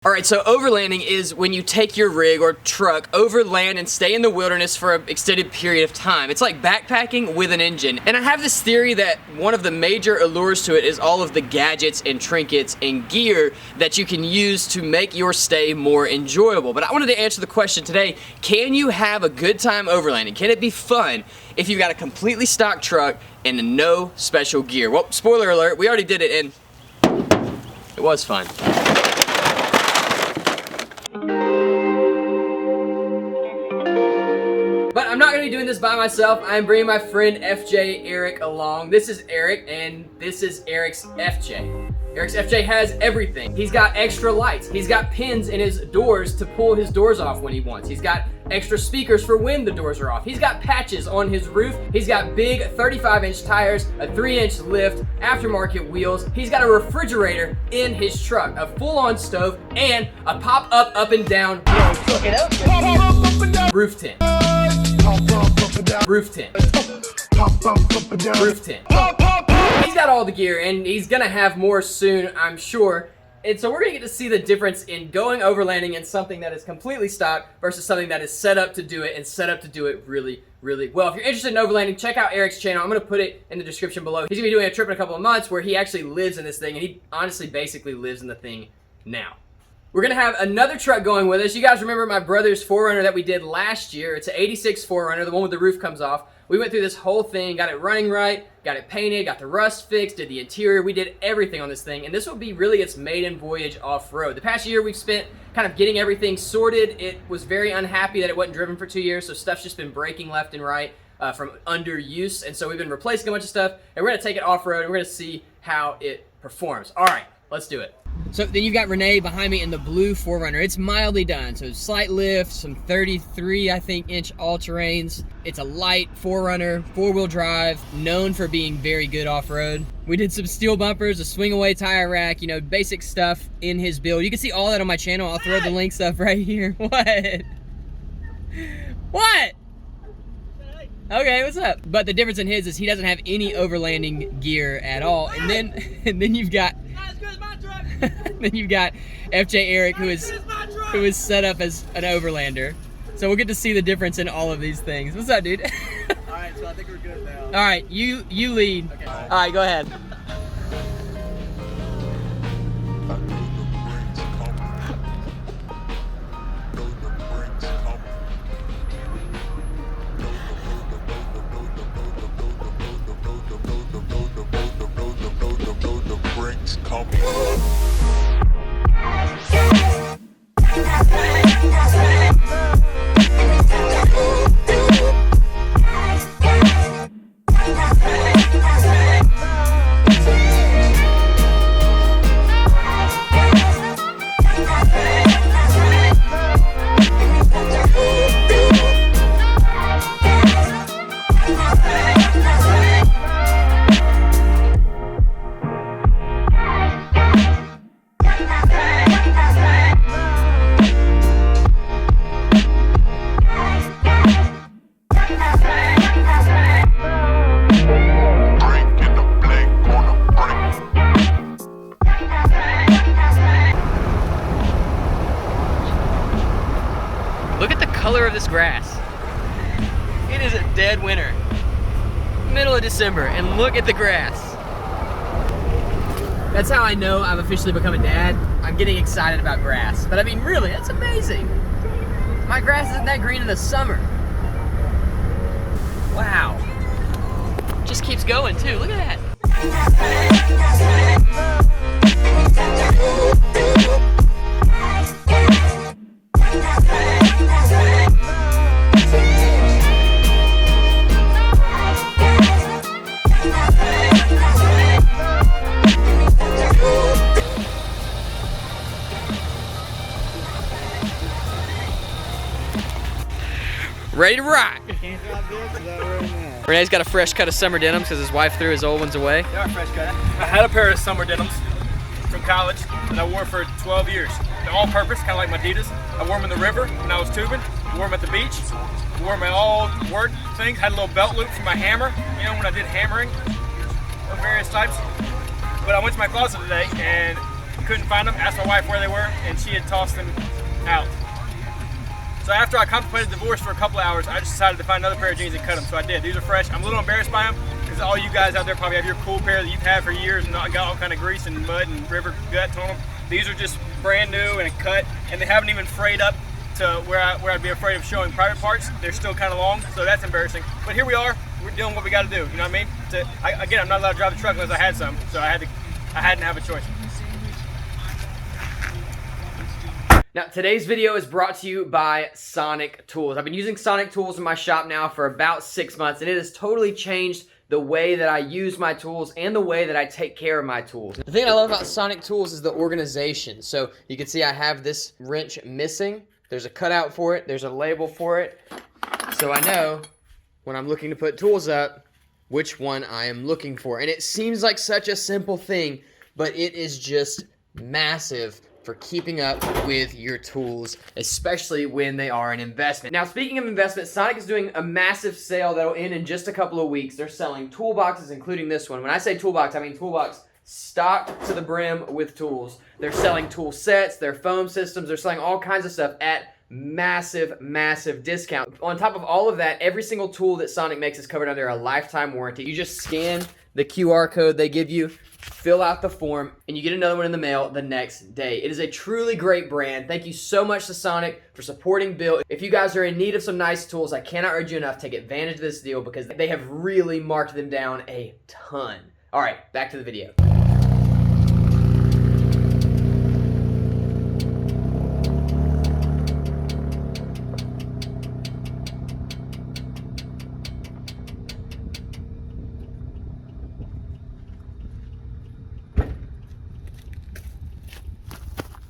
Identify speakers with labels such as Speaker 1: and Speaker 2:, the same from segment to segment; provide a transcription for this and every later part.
Speaker 1: Alright, so overlanding is when you take your rig or truck overland and stay in the wilderness for an extended period of time. It's like backpacking with an engine. And I have this theory that one of the major allures to it is all of the gadgets and trinkets and gear that you can use to make your stay more enjoyable. But I wanted to answer the question today, can you have a good time overlanding? Can it be fun if you've got a completely stock truck and no special gear? Well, spoiler alert, we already did it and it was fun. But I'm not going to be doing this by myself. I'm bringing my friend FJ Eric along. This is Eric, and this is Eric's FJ. Eric's FJ has everything. He's got extra lights. He's got pins in his doors to pull his doors off when he wants. He's got extra speakers for when the doors are off. He's got patches on his roof. He's got big 35-inch tires, a 3-inch lift, aftermarket wheels. He's got a refrigerator in his truck, a full-on stove, and a pop-up up and down roof tent. Roof tent. Roof tent. He's got all the gear, and he's gonna have more soon, I'm sure. And so we're gonna get to see the difference in going overlanding in something that is completely stock versus something that is set up to do it and set up to do it really, really well. If you're interested in overlanding, check out Eric's channel. I'm gonna put it in the description below. He's gonna be doing a trip in a couple of months where he actually lives in this thing, and he honestly basically lives in the thing now. We're gonna have another truck going with us. You guys remember my brother's 4Runner that we did last year. It's an 86 4Runner, the one with the roof comes off. We went through this whole thing, got it running right, got it painted, got the rust fixed, did the interior. We did everything on this thing, and this will be really its maiden voyage off-road. The past year we've spent kind of getting everything sorted. It was very unhappy that it wasn't driven for 2 years, so stuff's just been breaking left and right from underuse, and so we've been replacing a bunch of stuff, and we're gonna take it off-road, and we're gonna see how it performs. All right, let's do it. So then you've got Renee behind me in the blue 4Runner. It's mildly done, so slight lift, some 33, I think, inch all-terrains. It's a light 4Runner, 4-wheel drive, known for being very good off-road. We did some steel bumpers, a swing-away tire rack, you know, basic stuff in his build. You can see all that on my channel. I'll throw the link stuff right here. What? What? Okay, what's up? But the difference in his is he doesn't have any overlanding gear at all. And then you've got then you've got FJ Eric, who is set up as an overlander. So we'll get to see the difference in all of these things. What's up, dude?
Speaker 2: Alright, so I think we're good now.
Speaker 1: Alright, you lead.
Speaker 2: Okay.
Speaker 1: Alright, go ahead. Look at the color of this grass. It is a dead winter. Middle of December, and look at the grass. That's how I know I've officially become a dad. I'm getting excited about grass. But I mean, really, that's amazing. My grass isn't that green in the summer. Wow. Just keeps going too, look at that. Ready to rock. Renee's got a fresh cut of summer denims because his wife threw his old ones away.
Speaker 2: They are fresh cut. I had a pair of summer denims from college that I wore for 12 years. They're all purpose, kind of like my Adidas. I wore them in the river when I was tubing. I wore them at the beach. I wore my all work things. Had a little belt loop for my hammer, you know, when I did hammering of various types. But I went to my closet today and couldn't find them. Asked my wife where they were, and she had tossed them out. So after I contemplated divorce for a couple hours, I just decided to find another pair of jeans and cut them. So I did. These are fresh. I'm a little embarrassed by them because all you guys out there probably have your cool pair that you've had for years and got all kind of grease and mud and river guts on them. These are just brand new and cut, and they haven't even frayed up to where I'd be afraid of showing private parts. They're still kind of long, so that's embarrassing. But here we are. We're doing what we got to do. You know what I mean? Again, I'm not allowed to drive the truck unless I had some, so I had to have a choice.
Speaker 1: Now, today's video is brought to you by Sonic Tools. I've been using Sonic Tools in my shop now for about 6 months, and it has totally changed the way that I use my tools and the way that I take care of my tools. The thing I love about Sonic Tools is the organization. So you can see I have this wrench missing. There's a cutout for it. There's a label for it. So I know when I'm looking to put tools up, which one I am looking for. And it seems like such a simple thing, but it is just massive for keeping up with your tools, especially when they are an investment. Now, speaking of investment, Sonic is doing a massive sale that'll end in just a couple of weeks. They're selling toolboxes, including this one. When I say toolbox, I mean toolbox stocked to the brim with tools. They're selling tool sets, their foam systems, they're selling all kinds of stuff at massive, massive discount. On top of all of that, every single tool that Sonic makes is covered under a lifetime warranty. You just scan the QR code they give you, fill out the form, and you get another one in the mail the next day. It is a truly great brand. Thank you so much to Sonic for supporting Bill. If you guys are in need of some nice tools, I cannot urge you enough to take advantage of this deal because they have really marked them down a ton. All right, back to the video.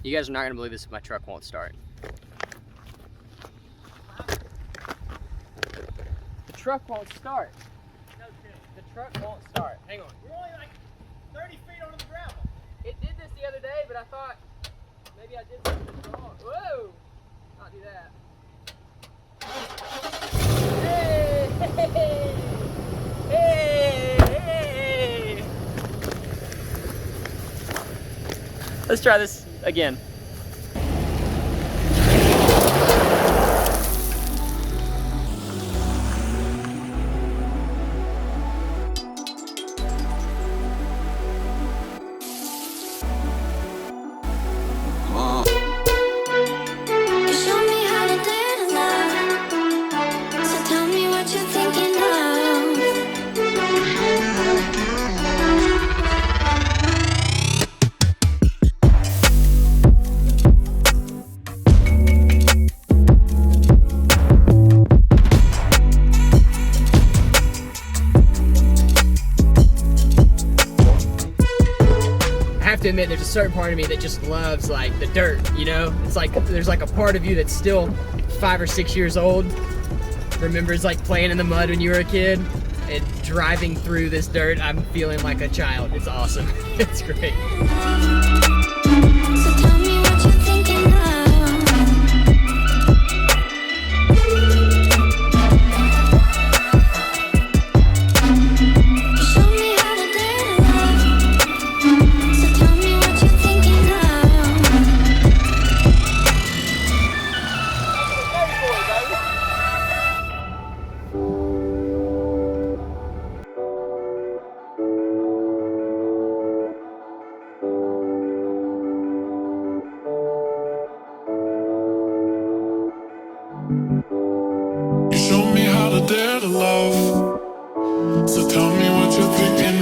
Speaker 1: You guys are not gonna believe this if my truck won't start. The truck won't start.
Speaker 2: No kidding.
Speaker 1: The truck won't start. Hang on.
Speaker 2: We're only like 30 feet onto the gravel.
Speaker 1: It did this the other day, but I thought maybe I did something wrong. Whoa! Not do that. Hey! Hey! Hey! Hey! Let's try this again. To admit, there's a certain part of me that just loves like the dirt, you know? It's like there's like a part of you that's still 5 or 6 years old, remembers like playing in the mud when you were a kid, and driving through this dirt, I'm feeling like a child. It's awesome. It's great.
Speaker 3: So tell me what you're thinking now.
Speaker 4: Dare to love, so tell me what you're thinking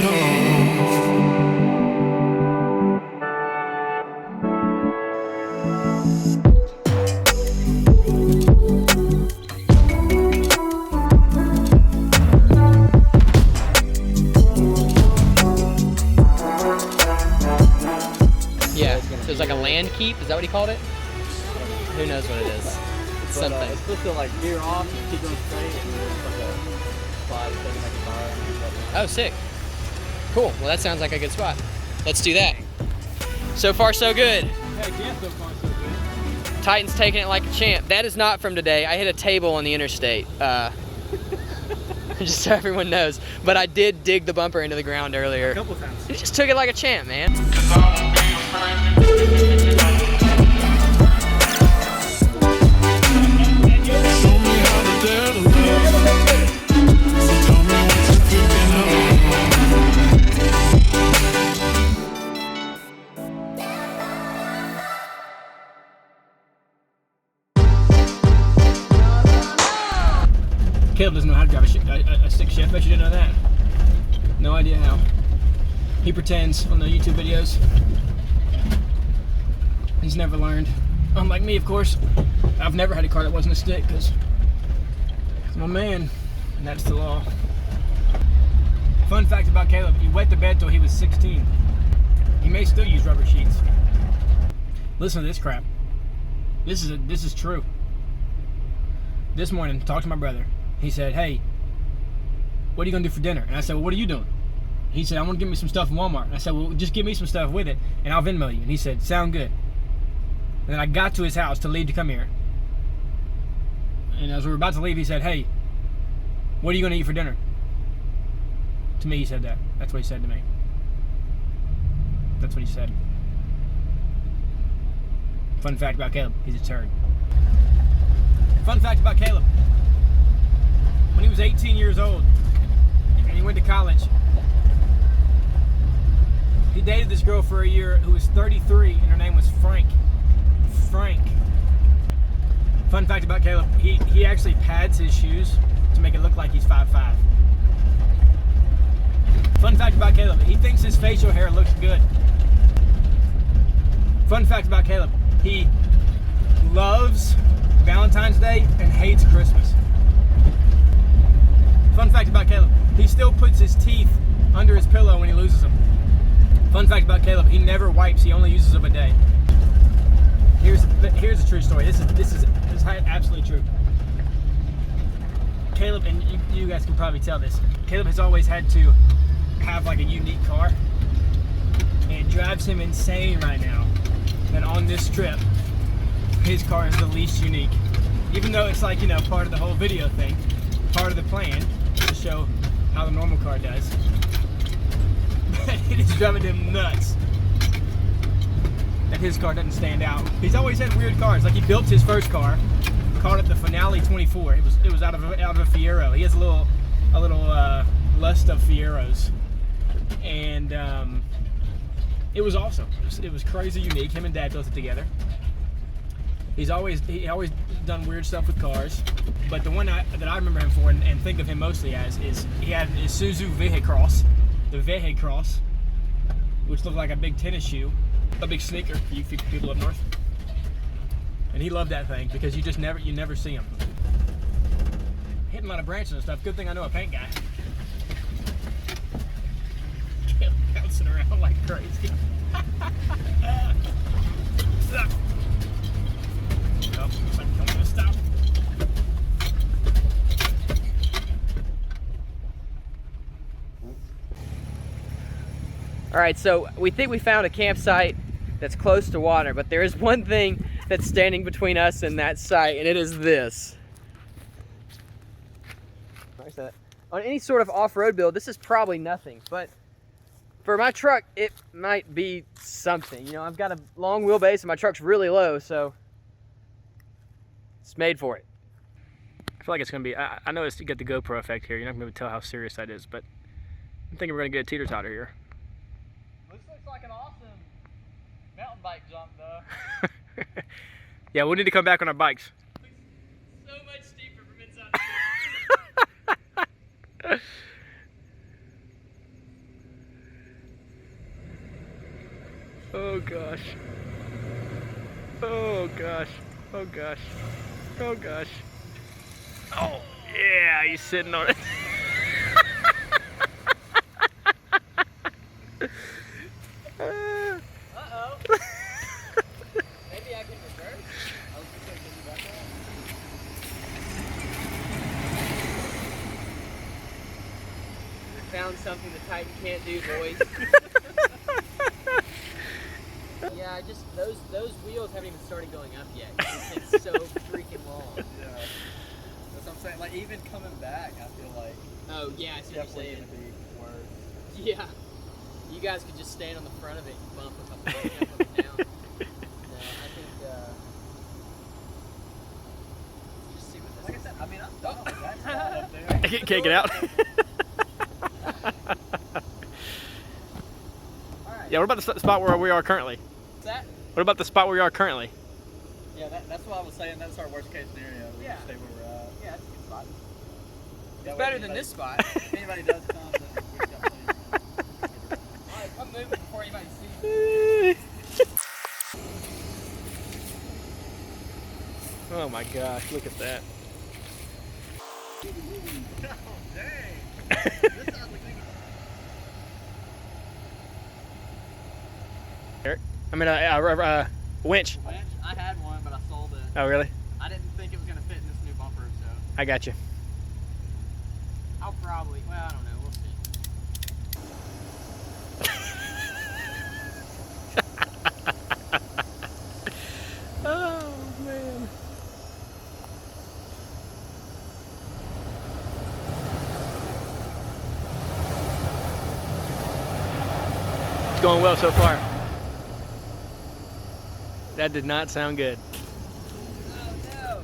Speaker 1: Yeah, so it's like a land keep, is that what he called it? Who knows what it is? It's something.
Speaker 5: It's supposed to like gear off and keep going straight and there's like a slide thing like a car.
Speaker 1: Oh, sick. Cool, well that sounds like a good spot. Let's do that. So far so good.
Speaker 2: Heck yeah, so far so good.
Speaker 1: Titan's taking it like a champ. That is not from today. I hit a table on the interstate. Just so everyone knows. But I did dig the bumper into the ground earlier.
Speaker 2: A couple times.
Speaker 1: He just took it like a champ, man.
Speaker 4: of. Show me how to dare to love. So tell me what you're thinking of.
Speaker 2: Caleb doesn't know how to drive a stick shift. Bet you didn't know that. No idea how. He pretends on the YouTube videos. He's never learned. Unlike me, of course. I've never had a car that wasn't a stick because I'm a man, and that's the law. Fun fact about Caleb, he wet the bed till he was 16. He may still use rubber sheets. Listen to this crap. This is true. This morning, talked to my brother. He said, "Hey, what are you gonna do for dinner?" And I said, "Well, what are you doing?" He said, "I want to get me some stuff from Walmart." And I said, "Well, just give me some stuff with it, and I'll Venmo you." And he said, "Sound good." And then I got to his house to leave to come here. And as we were about to leave, he said, "Hey, what are you gonna eat for dinner?" To me, he said that. That's what he said to me. That's what he said. Fun fact about Caleb, he's a turd. Fun fact about Caleb. When he was 18 years old and he went to college, he dated this girl for a year who was 33 and her name was Frank. Frank. Fun fact about Caleb, he actually pads his shoes to make it look like he's 5'5". Fun fact about Caleb, he thinks his facial hair looks good. Fun fact about Caleb, he loves Valentine's Day and hates Christmas. Fun fact about Caleb, he still puts his teeth under his pillow when he loses them. Fun fact about Caleb, he never wipes, he only uses a bidet. Here's a true story. This is absolutely true. Caleb, and you guys can probably tell this, Caleb has always had to have like a unique car. And it drives him insane right now that on this trip, his car is the least unique. Even though it's like, you know, part of the whole video thing, part of the plan to show how the normal car does. But it is driving him nuts that his car doesn't stand out. He's always had weird cars. Like he built his first car, called it the Finale 24. It was out of a Fiero. He has a little lust of Fieros, and it was awesome. It was crazy unique. Him and Dad built it together. He always done weird stuff with cars, but the one that I remember him for and think of him mostly as is he had his Isuzu Vehicross, the Vehicross, which looked like a big tennis shoe, a big sneaker for you people up north. And he loved that thing because you never see him hitting a lot of branches and stuff. Good thing I know a paint guy. Bouncing around like crazy. Oh, looks like I'm gonna stop.
Speaker 1: All right, so we think we found a campsite that's close to water, but there is one thing that's standing between us and that site, and it is this. On any sort of off-road build, this is probably nothing, but for my truck, it might be something. You know, I've got a long wheelbase and my truck's really low, so it's made for it.
Speaker 2: I feel like it's gonna be. I know you get the GoPro effect here. You're not gonna be able to tell how serious that is, but I'm thinking we're gonna get a teeter-totter here.
Speaker 5: This looks like an awesome mountain bike jump, though.
Speaker 2: Yeah, we'll need to come back on our bikes.
Speaker 1: So much steeper from inside the
Speaker 2: Oh gosh. Oh gosh. Oh gosh. Oh gosh. Oh yeah, he's sitting on it.
Speaker 1: Uh-oh. Maybe I can reverse? I was just gonna give you back on. Found something the Titan can't do, boys. Yeah, those wheels haven't even started going up yet. This thing's so freaking long.
Speaker 5: Yeah. That's what I'm saying. Like, even coming back, I feel like
Speaker 1: Oh, yeah, I see what you're
Speaker 5: definitely
Speaker 1: saying.
Speaker 5: going to be worse.
Speaker 1: Yeah. You guys could just stand on the front of it and bump a couple up and down. No, I think, just see what this is.
Speaker 5: I mean, I'm done with that spot up there.
Speaker 2: Can't get out.
Speaker 1: Alright.
Speaker 2: Yeah, what about the spot where we are currently?
Speaker 1: What's that?
Speaker 2: What about the spot where we are currently?
Speaker 5: Yeah, that's what I was saying. That's our worst case scenario. We
Speaker 1: Yeah.
Speaker 5: just stay where we're at.
Speaker 1: Yeah, that's a good spot.
Speaker 5: That
Speaker 1: It's
Speaker 5: way
Speaker 1: better
Speaker 5: if
Speaker 1: than
Speaker 5: anybody-
Speaker 1: this spot.
Speaker 5: If anybody does come, then we've got plenty of time.
Speaker 1: Alright, I'm moving before anybody sees me.
Speaker 2: Oh my gosh, look at that. Eric? I mean, winch.
Speaker 5: Winch? I had one, but I sold it.
Speaker 2: Oh, really?
Speaker 5: I didn't think it was gonna fit in this new bumper, so.
Speaker 2: I got you.
Speaker 1: I'll probably, well, I don't know, we'll see.
Speaker 2: Oh, man. It's going well so far. That did not sound good.
Speaker 1: Oh no!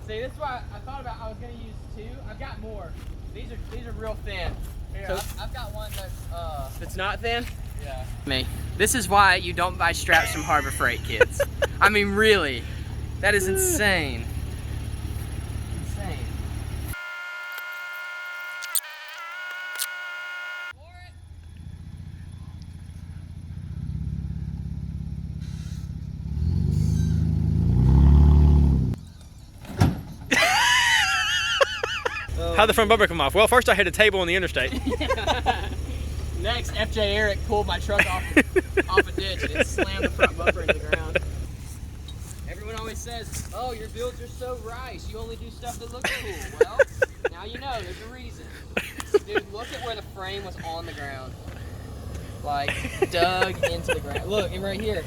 Speaker 1: See, this is why I thought about. I was gonna use two. I've got more. These are real thin.
Speaker 5: Here,
Speaker 1: So-
Speaker 5: I've got one that's,
Speaker 1: It's not thin.
Speaker 5: yeah.
Speaker 1: Me. This is why you don't buy straps from Harbor Freight, kids. I mean, really, that is insane. Insane.
Speaker 2: How'd the front bumper come off? Well, first I hit a table on the interstate.
Speaker 1: Next, FJ Eric pulled my truck off a ditch and it slammed the front bumper into the ground. Everyone always says, "Oh, your builds are so rice. You only do stuff that looks cool." Well, now you know. There's a reason. Dude, look at where the frame was on the ground. Like dug into the ground. Look, and right here.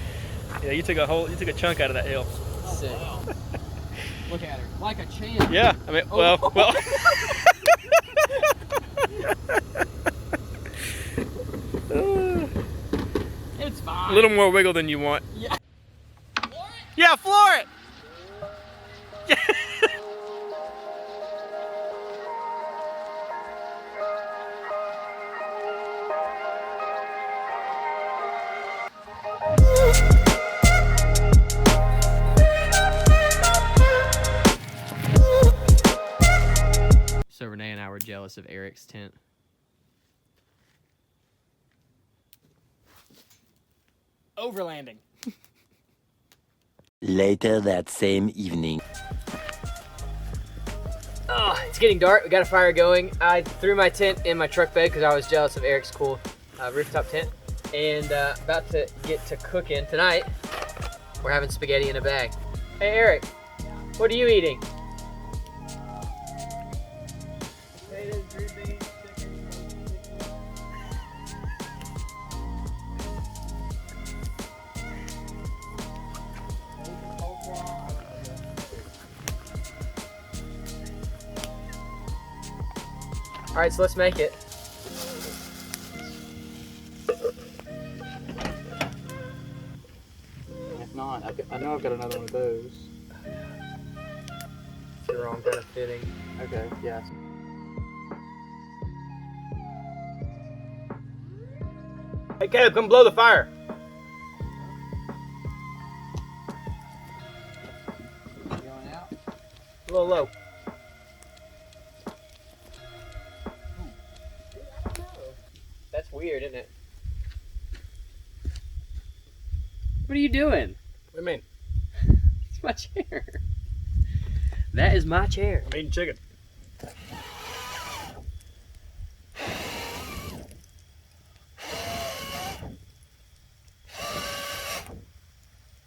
Speaker 2: Yeah, you took a chunk out of that hill.
Speaker 1: Sick. Look at her, like a champ.
Speaker 2: Yeah, I mean,
Speaker 1: Oh.
Speaker 2: well.
Speaker 1: It's fine.
Speaker 2: A little more wiggle than you want.
Speaker 1: Yeah.
Speaker 2: Yeah, floor it.
Speaker 1: So Renee and I were jealous of Eric's tent. Overlanding.
Speaker 6: Later that same evening.
Speaker 1: Oh, it's getting dark. We got a fire going. I threw my tent in my truck bed because I was jealous of Eric's cool rooftop tent. And about to get to cooking tonight. We're having spaghetti in a bag. Hey Eric, what are you eating?
Speaker 5: Potatoes, green beans, chicken,
Speaker 1: All right, so let's make it.
Speaker 5: If not, I know I've got another one of those.
Speaker 1: It's the wrong kind of fitting.
Speaker 5: Okay, yes.
Speaker 2: Hey, Caleb, come blow the fire.
Speaker 5: Going out?
Speaker 2: A little low.
Speaker 1: That's weird, isn't it? What are you doing?
Speaker 2: What do you mean?
Speaker 1: It's my chair. That is my chair.
Speaker 2: I'm eating chicken.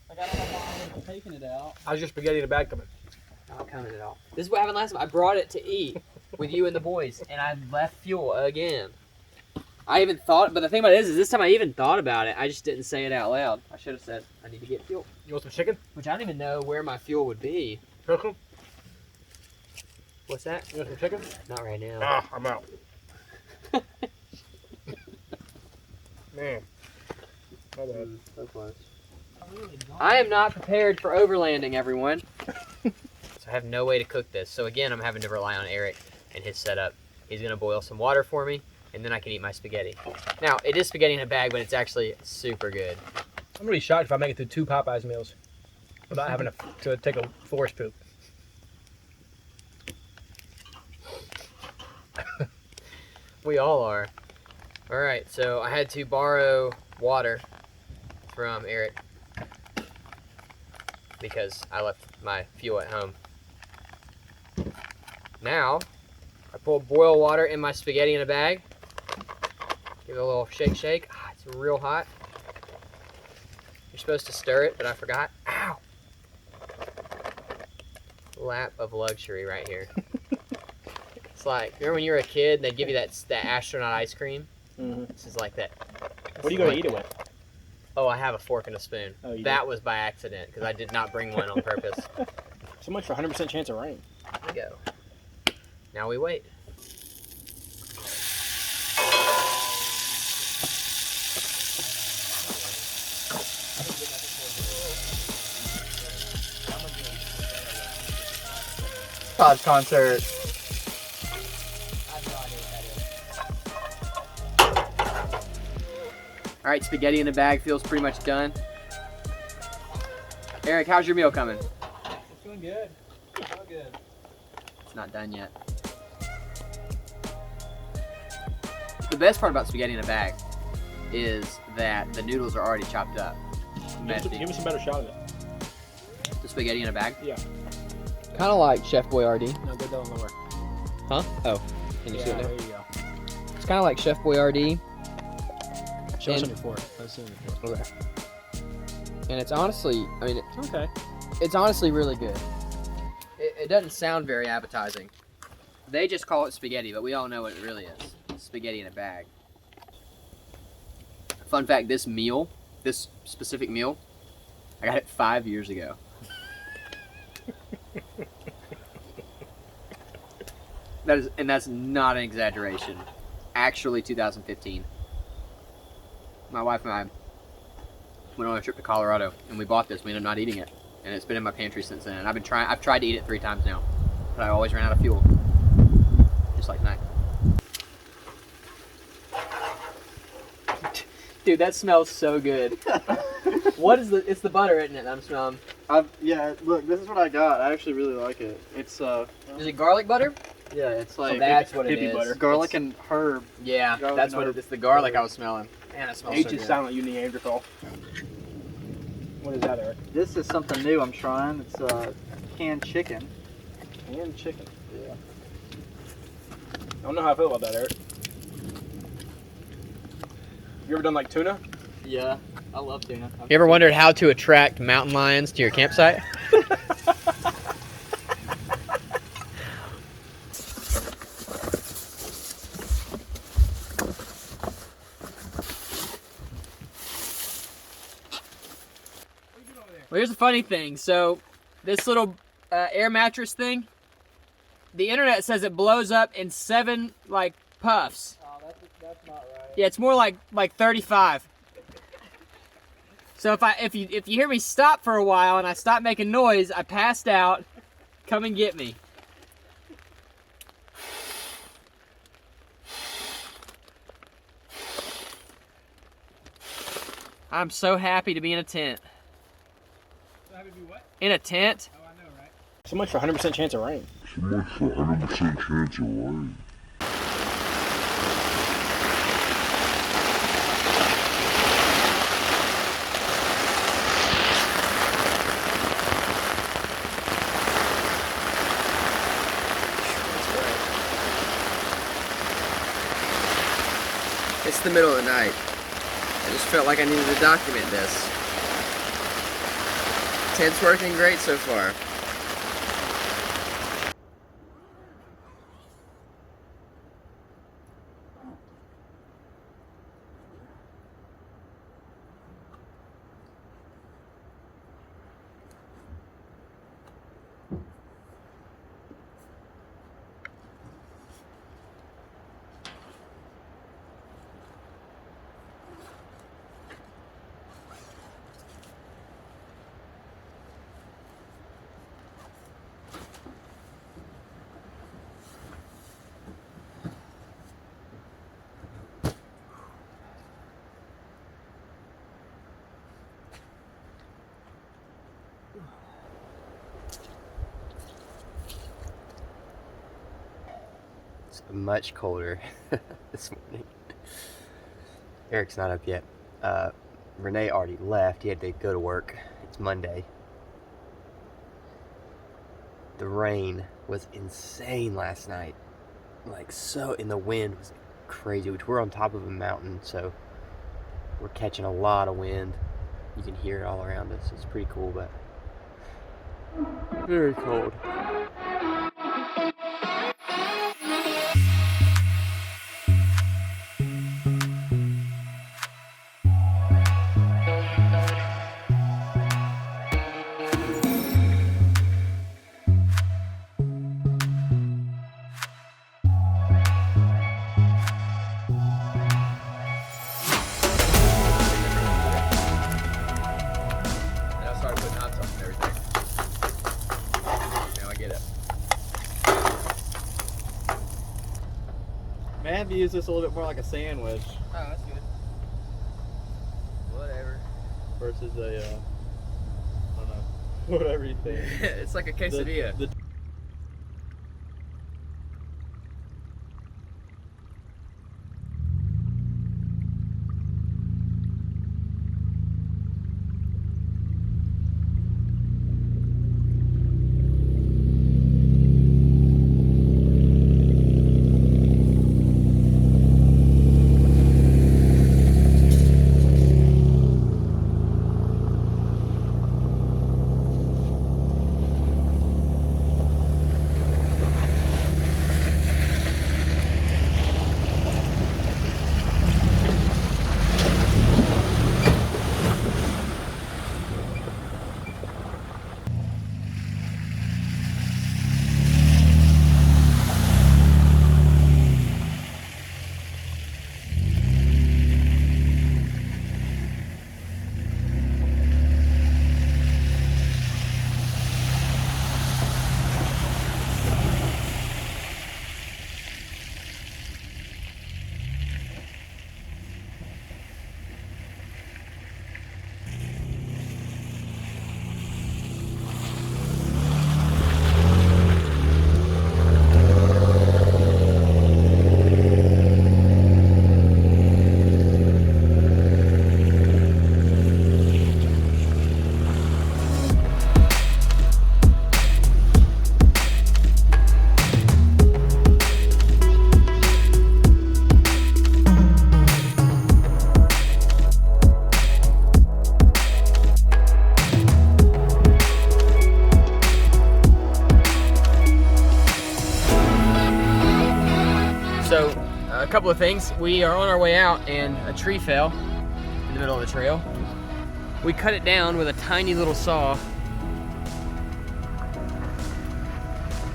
Speaker 5: Like, I don't know why I'm taking it out.
Speaker 2: How's your spaghetti in a bag coming?
Speaker 1: Not coming at all. This is what happened last time. I brought it to eat with you and the boys, and I left fuel again. I even thought, but the thing about it is this time I even thought about it. I just didn't say it out loud. I should have said, I need to get fuel.
Speaker 2: You want some chicken?
Speaker 1: Which I don't even know where my fuel would be.
Speaker 2: Chicken?
Speaker 1: What's that?
Speaker 2: You want some chicken?
Speaker 1: Not right now.
Speaker 2: Ah, I'm out. Man. My bad.
Speaker 5: So close.
Speaker 1: I am not prepared for overlanding, everyone. So I have no way to cook this. So again, I'm having to rely on Eric and his setup. He's gonna boil some water for me, and then I can eat my spaghetti. Now, it is spaghetti in a bag, but it's actually super good.
Speaker 2: I'm really shocked if I make it through 2 Popeyes meals without having to take a forced poop.
Speaker 1: We all are. All right, so I had to borrow water from Eric because I left my fuel at home. Now, I pour boil water in my spaghetti in a bag. Give it a little shake, shake. Ah, it's real hot. You're supposed to stir it, but I forgot. Ow! Lap of luxury right here. It's like, remember when you were a kid and they'd give you that astronaut ice cream?
Speaker 2: Mm-hmm.
Speaker 1: This is like that.
Speaker 2: What are you going to eat it with?
Speaker 1: Oh, I have a fork and a spoon.
Speaker 2: Oh, you
Speaker 1: That was by accident because I did not bring one on purpose.
Speaker 2: So much for 100% chance of rain.
Speaker 1: There we go. Now we wait.
Speaker 5: Todd's concert.
Speaker 1: All right, spaghetti in the bag feels pretty much done. Eric, how's your meal coming?
Speaker 5: It's doing good. It's all good.
Speaker 1: It's not done yet. The best part about spaghetti in a bag is that the noodles are already chopped up.
Speaker 2: Give us a better shot of it.
Speaker 1: The spaghetti in a bag?
Speaker 2: Yeah.
Speaker 1: Kind of like Chef Boyardee.
Speaker 2: No, go down lower.
Speaker 1: Huh? Oh, can you see it now?
Speaker 2: There you go.
Speaker 1: It's kind of like Chef Boyardee.
Speaker 2: Show us
Speaker 1: And-
Speaker 2: on your fork. Let's see on your fork.
Speaker 1: Okay. And it's honestly, I mean,
Speaker 2: Okay.
Speaker 1: it's honestly really good. It doesn't sound very appetizing. They just call it spaghetti, but we all know what it really is. Spaghetti in a bag. Fun fact, this specific meal, I got it 5 years ago. That's not an exaggeration. Actually 2015. My wife and I went on a trip to Colorado and we bought this. We ended up not eating it. And it's been in my pantry since then. And I've tried to eat it 3 times now. But I always ran out of fuel. Just like tonight. Dude, that smells so good. What is it's the butter, isn't it? I'm smelling.
Speaker 5: Yeah, look, this is what I got. I actually really like it. It's
Speaker 1: Is it garlic butter?
Speaker 5: yeah, it's like
Speaker 1: That's what it
Speaker 2: hippie
Speaker 1: is.
Speaker 2: butter.
Speaker 5: garlic and herb.
Speaker 1: Yeah,
Speaker 5: Garlic
Speaker 1: that's
Speaker 5: and
Speaker 1: what
Speaker 5: herb.
Speaker 1: it's the garlic I was smelling. Man, it smells
Speaker 2: H
Speaker 1: so
Speaker 2: is
Speaker 1: good.
Speaker 2: silent, you Neanderthal. What is that, Eric?
Speaker 5: This is something new I'm trying. It's canned chicken.
Speaker 2: Canned chicken.
Speaker 5: Yeah.
Speaker 2: I don't know how I feel about that, Eric. You ever done like tuna?
Speaker 5: Yeah, I love tuna.
Speaker 1: You ever wondered how to attract mountain lions to your campsite? Well, here's the funny thing. So, this little air mattress thing, the internet says it blows up in 7 like puffs.
Speaker 5: Oh, that's not right.
Speaker 1: Yeah, it's more like 35. So if you hear me stop for a while and I stop making noise, I passed out. Come and get me. I'm so happy to be in a tent.
Speaker 2: So happy to be what?
Speaker 1: In a tent?
Speaker 2: Oh, I know, right? So much for 100% chance of rain.
Speaker 7: So much for 100% chance of rain.
Speaker 1: It's the middle of the night. I just felt like I needed to document this. Tent's working great so far.
Speaker 8: It's much colder this morning. Eric's not up yet. Renee already left. He had to go to work. It's Monday. The rain was insane last night. Like, so, and the wind was crazy. We're on top of a mountain, so we're catching a lot of wind. You can hear it all around us. It's pretty cool, but very cold.
Speaker 5: May have to use this a little bit more like a sandwich.
Speaker 1: Oh, that's good. Whatever.
Speaker 5: Versus a, I don't know, whatever you think.
Speaker 1: It's like a quesadilla.
Speaker 5: The
Speaker 1: So, a couple of things. We are on our way out and a tree fell in the middle of the trail. We cut it down with a tiny little saw.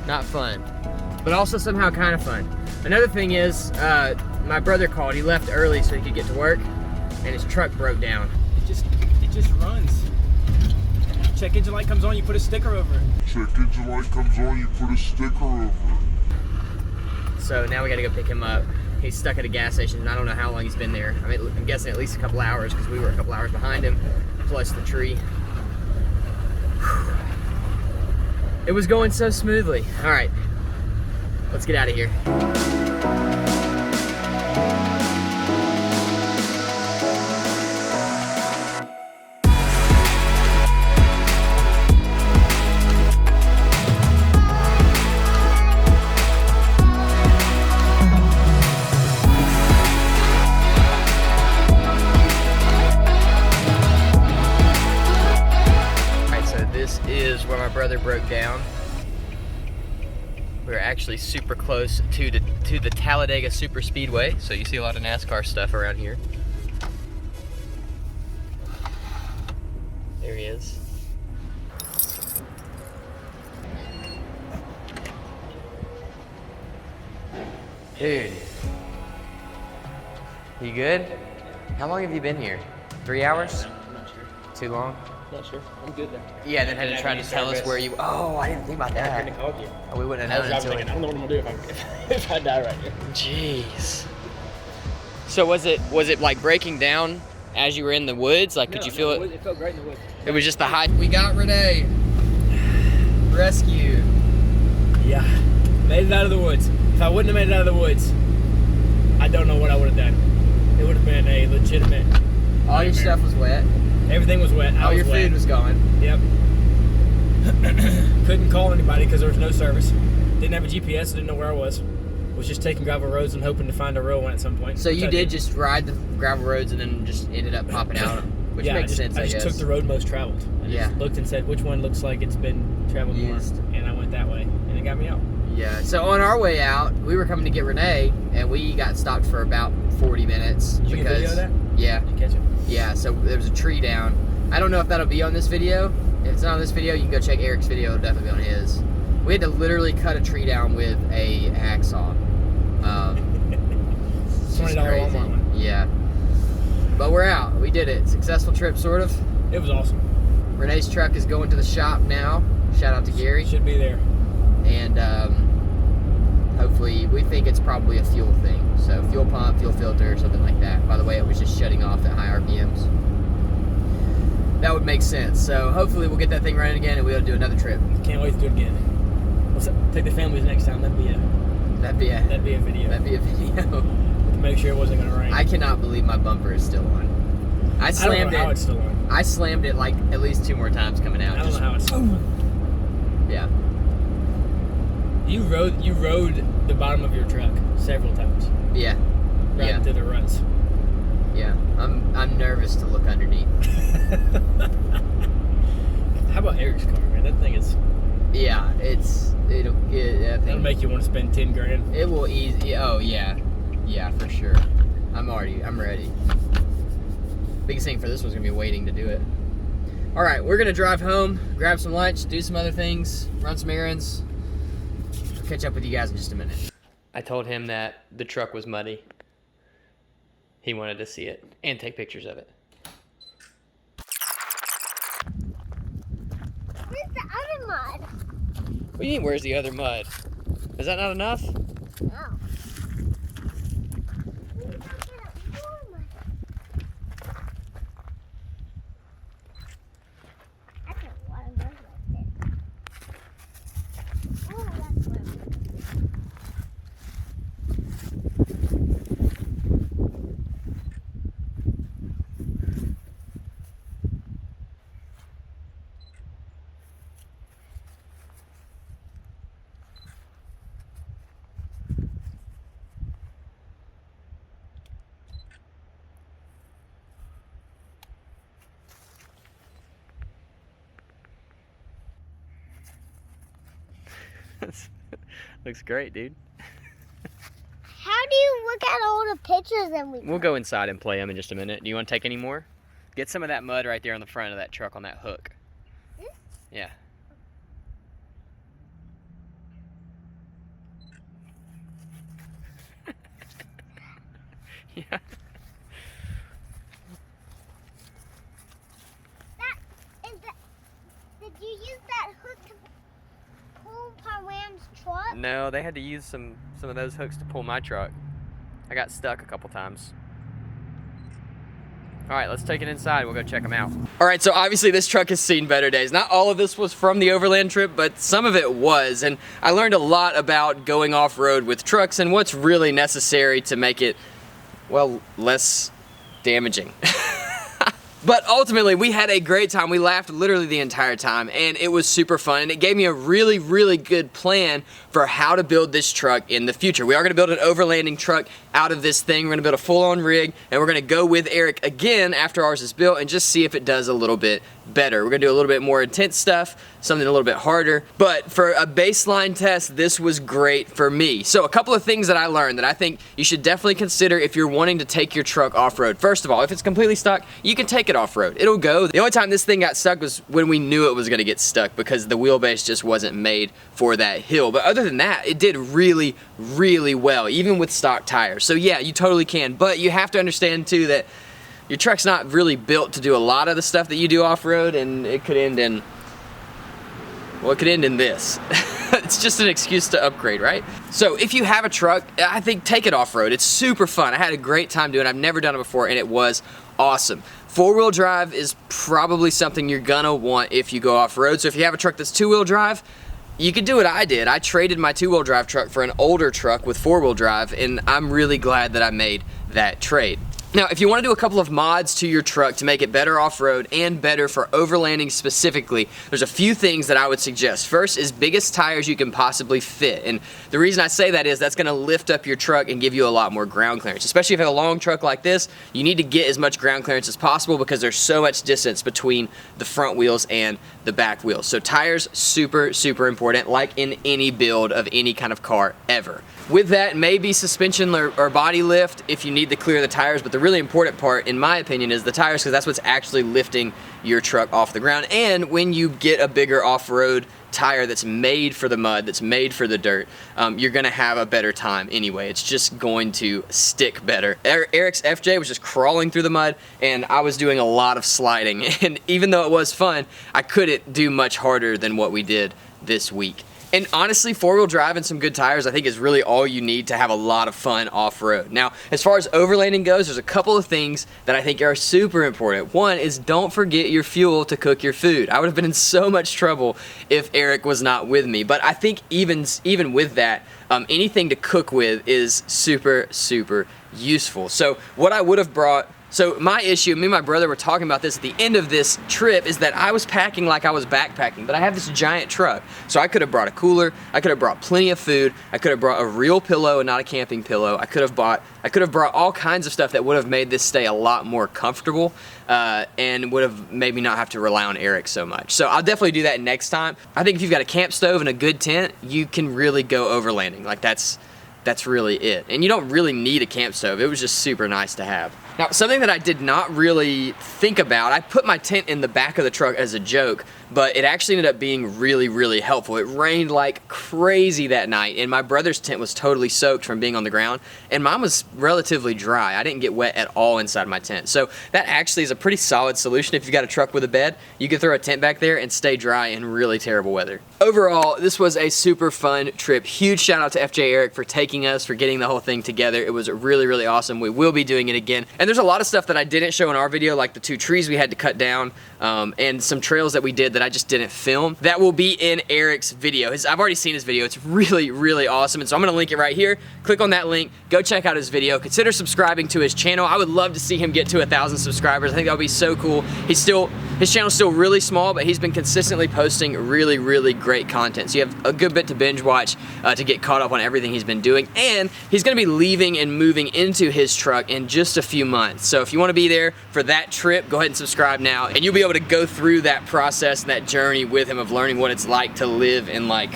Speaker 1: Not fun, but also somehow kind of fun. Another thing is, my brother called. He left early so he could get to work, and his truck broke down.
Speaker 2: It just runs. Check engine light comes on, you put a sticker over it.
Speaker 7: Check engine light comes on, you put a sticker over it.
Speaker 1: So now we gotta go pick him up. He's stuck at a gas station, and I don't know how long he's been there. I mean, I'm guessing at least a couple hours, because we were a couple hours behind him, plus the tree. Whew. It was going so smoothly. All right, let's get out of here. Is where my brother broke down. We're actually super close to the Talladega Super Speedway, so you see a lot of NASCAR stuff around here. There he is. Dude, you good? How long have you been here? 3 hours?
Speaker 5: I'm not sure.
Speaker 1: Too long?
Speaker 5: Not sure. I'm good there.
Speaker 1: Yeah, then had to try to tell us where you. Oh, I didn't think about
Speaker 5: I
Speaker 1: that.
Speaker 5: couldn't have called you.
Speaker 1: Oh, we wouldn't
Speaker 5: I
Speaker 1: have
Speaker 5: was
Speaker 1: known
Speaker 5: thinking, I
Speaker 1: until.
Speaker 5: don't know what I'm gonna do if I die right here.
Speaker 1: Jeez. So was it like breaking down as you were in the woods? Like, could you feel it?
Speaker 5: It felt great in the woods.
Speaker 1: It was just the high. We got Renee. rescue.
Speaker 2: Yeah, made it out of the woods. If I wouldn't have made it out of the woods, I don't know what I would have done. It would have been a legitimate
Speaker 1: All your
Speaker 2: nightmare.
Speaker 1: stuff was wet.
Speaker 2: Everything was wet.
Speaker 1: All your food was gone.
Speaker 2: Yep. Couldn't call anybody because there was no service. Didn't have a GPS, didn't know where I was. Was just taking gravel roads and hoping to find a real one at some point.
Speaker 1: So
Speaker 2: which
Speaker 1: you
Speaker 2: I
Speaker 1: did just ride the gravel roads and then just ended up popping out, which
Speaker 2: yeah,
Speaker 1: makes sense,
Speaker 2: I just
Speaker 1: guess.
Speaker 2: took the road most traveled. I
Speaker 1: Yeah.
Speaker 2: just looked and said which one looks like it's been traveled
Speaker 1: Used.
Speaker 2: more, and I went that way, and it got me out.
Speaker 1: Yeah. So on our way out, we were coming to get Renee, and we got stopped for about 40 minutes.
Speaker 2: Did you get video of that?
Speaker 1: Yeah.
Speaker 2: Did you catch it?
Speaker 1: Yeah. So there was a tree down. I don't know if that'll be on this video. If it's not on this video, you can go check Eric's video. It'll definitely be on his. We had to literally cut a tree down with a hacksaw. It's just
Speaker 2: $20
Speaker 1: crazy.
Speaker 2: Walmart one.
Speaker 1: Yeah. But we're out. We did it. Successful trip, sort of.
Speaker 2: It was awesome.
Speaker 1: Renee's truck is going to the shop now. Shout out to Gary.
Speaker 2: Should be there.
Speaker 1: And hopefully, we think it's probably a fuel thing. So fuel pump, fuel filter, something like that. By the way, it was just shutting off at high RPMs. That would make sense. So hopefully we'll get that thing running again and we'll do another trip.
Speaker 2: Can't wait to do it again. Let's take the families next time. That'd be a video.
Speaker 1: That'd be a video.
Speaker 2: To make sure it wasn't gonna rain.
Speaker 1: I cannot believe my bumper is still on. I
Speaker 2: don't know
Speaker 1: slammed
Speaker 2: how
Speaker 1: it.
Speaker 2: it's still on.
Speaker 1: I slammed it like at least 2 more times coming out.
Speaker 2: I don't know how it's still on.
Speaker 1: Yeah.
Speaker 2: You rode the bottom of your truck several times.
Speaker 1: Yeah.
Speaker 2: Right
Speaker 1: Yeah.
Speaker 2: through the ruts.
Speaker 1: Yeah. I'm nervous to look underneath.
Speaker 2: How about Eric's car, man? That thing is.
Speaker 1: Yeah.
Speaker 2: That'll make you want to spend 10 grand.
Speaker 1: It will ease. Oh yeah. Yeah, for sure. I'm ready. Biggest thing for this one's gonna be waiting to do it. All right, we're gonna drive home, grab some lunch, do some other things, run some errands. I'll catch up with you guys in just a minute. I told him that the truck was muddy. He wanted to see it and take pictures of it.
Speaker 3: Where's the other mud?
Speaker 1: What do you mean, where's the other mud? Is that not enough?
Speaker 3: No. We can go get more mud. That's a lot of mud right there. Oh, that's what.
Speaker 1: Looks great, dude.
Speaker 3: How do you look at all the pictures and we
Speaker 1: We'll go inside and play them in just a minute. Do you want to take any more? Get some of that mud right there on the front of that truck on that hook. Yeah. Yeah.
Speaker 3: Did you use that hook to pull Param's truck?
Speaker 1: No, they had to use some of those hooks to pull my truck. I got stuck a couple times. All right, let's take it inside. We'll go check them out. All right, so obviously this truck has seen better days. Not all of this was from the overland trip, but some of it was. And I learned a lot about going off-road with trucks and what's really necessary to make it, well, less damaging. But ultimately, we had a great time. We laughed literally the entire time, and it was super fun, and it gave me a really, really good plan for how to build this truck in the future. We are gonna build an overlanding truck out of this thing. We're gonna build a full-on rig, and we're gonna go with Eric again after ours is built and just see if it does a little bit better. We're gonna do a little bit more intense stuff, something a little bit harder, but for a baseline test, this was great for me. So a couple of things that I learned that I think you should definitely consider if you're wanting to take your truck off-road. First of all, if it's completely stuck, you can take it off-road. It'll go. The only time this thing got stuck was when we knew it was gonna get stuck because the wheelbase just wasn't made for that hill. But other than that, it did really, really well, even with stock tires. So yeah, you totally can, but you have to understand too that your truck's not really built to do a lot of the stuff that you do off-road, and it could end in, well, it could end in this. It's just an excuse to upgrade, right? So if you have a truck, I think take it off-road. It's super fun. I had a great time doing it. I've never done it before, and it was awesome. Four-wheel drive is probably something you're gonna want if you go off-road. So if you have a truck that's two-wheel drive, you could do what I did. I traded my 2-wheel drive truck for an older truck with 4-wheel drive, and I'm really glad that I made that trade. Now, if you want to do a couple of mods to your truck to make it better off-road and better for overlanding specifically, there's a few things that I would suggest. First is biggest tires you can possibly fit, and the reason I say that is that's going to lift up your truck and give you a lot more ground clearance. Especially if you have a long truck like this, you need to get as much ground clearance as possible because there's so much distance between the front wheels and the back wheels. So tires, super, super important, like in any build of any kind of car ever. With that, maybe suspension or body lift if you need to clear the tires, but the really important part, in my opinion, is the tires, because that's what's actually lifting your truck off the ground. And when you get a bigger off-road tire that's made for the mud, that's made for the dirt, you're gonna have a better time anyway. It's just going to stick better. Eric's FJ was just crawling through the mud, and I was doing a lot of sliding. And even though it was fun, I couldn't do much harder than what we did this week. And honestly, 4-wheel drive and some good tires, I think, is really all you need to have a lot of fun off-road. Now, as far as overlanding goes, there's a couple of things that I think are super important. One is don't forget your fuel to cook your food. I would have been in so much trouble if Eric was not with me. But I think even with that, anything to cook with is super, super useful. So what I would have brought... So my issue, me and my brother were talking about this at the end of this trip, is that I was packing like I was backpacking, but I have this giant truck. So I could have brought a cooler, I could have brought plenty of food, I could have brought a real pillow and not a camping pillow. I could have brought all kinds of stuff that would have made this stay a lot more comfortable and would have made me not have to rely on Eric so much. So I'll definitely do that next time. I think if you've got a camp stove and a good tent, you can really go overlanding. Like that's really it. And you don't really need a camp stove. It was just super nice to have. Now, something that I did not really think about, I put my tent in the back of the truck as a joke, but it actually ended up being really, really helpful. It rained like crazy that night, and my brother's tent was totally soaked from being on the ground, and mine was relatively dry. I didn't get wet at all inside my tent. So that actually is a pretty solid solution. If you've got a truck with a bed, you can throw a tent back there and stay dry in really terrible weather. Overall, this was a super fun trip. Huge shout out to FJ Eric for taking us, for getting the whole thing together. It was really, really awesome. We will be doing it again. And there's a lot of stuff that I didn't show in our video, like the 2 trees we had to cut down, and some trails that we did that I just didn't film. That will be in Eric's video. I've already seen his video. It's really, really awesome. And so I'm gonna link it right here. Click on that link, go check out his video. Consider subscribing to his channel. I would love to see him get to 1,000 subscribers. I think that would be so cool. His channel's still really small, but he's been consistently posting really, really great content. So you have a good bit to binge watch to get caught up on everything he's been doing. And he's gonna be leaving and moving into his truck in just a few months. So if you wanna be there for that trip, go ahead and subscribe now, and you'll be able to go through that process and that journey with him of learning what it's like to live in, like,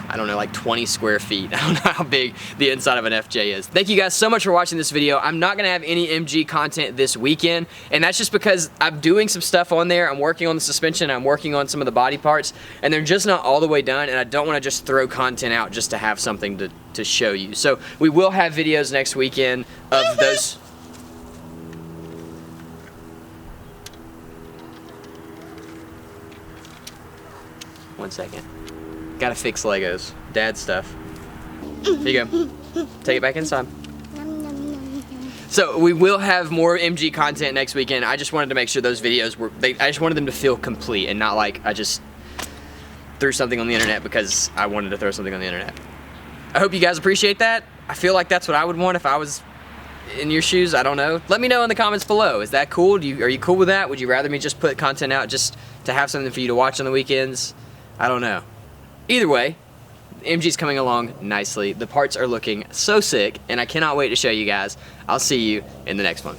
Speaker 1: I don't know, like 20 square feet. I don't know how big the inside of an FJ is. Thank you guys so much for watching this video. I'm not gonna have any MG content this weekend, and that's just because I'm doing some stuff on there. I'm working on the suspension, I'm working on some of the body parts, and they're just not all the way done, and I don't wanna just throw content out just to have something to show you. So we will have videos next weekend of those. One second. Gotta fix Legos. Dad stuff. Here you go. Take it back inside. So we will have more MG content next weekend. I just wanted to make sure those videos were, I just wanted them to feel complete and not like I just threw something on the internet because I wanted to throw something on the internet. I hope you guys appreciate that. I feel like that's what I would want if I was in your shoes. I don't know. Let me know in the comments below. Is that cool? Are you cool with that? Would you rather me just put content out just to have something for you to watch on the weekends? I don't know. Either way, MG's coming along nicely. The parts are looking so sick, and I cannot wait to show you guys. I'll see you in the next one.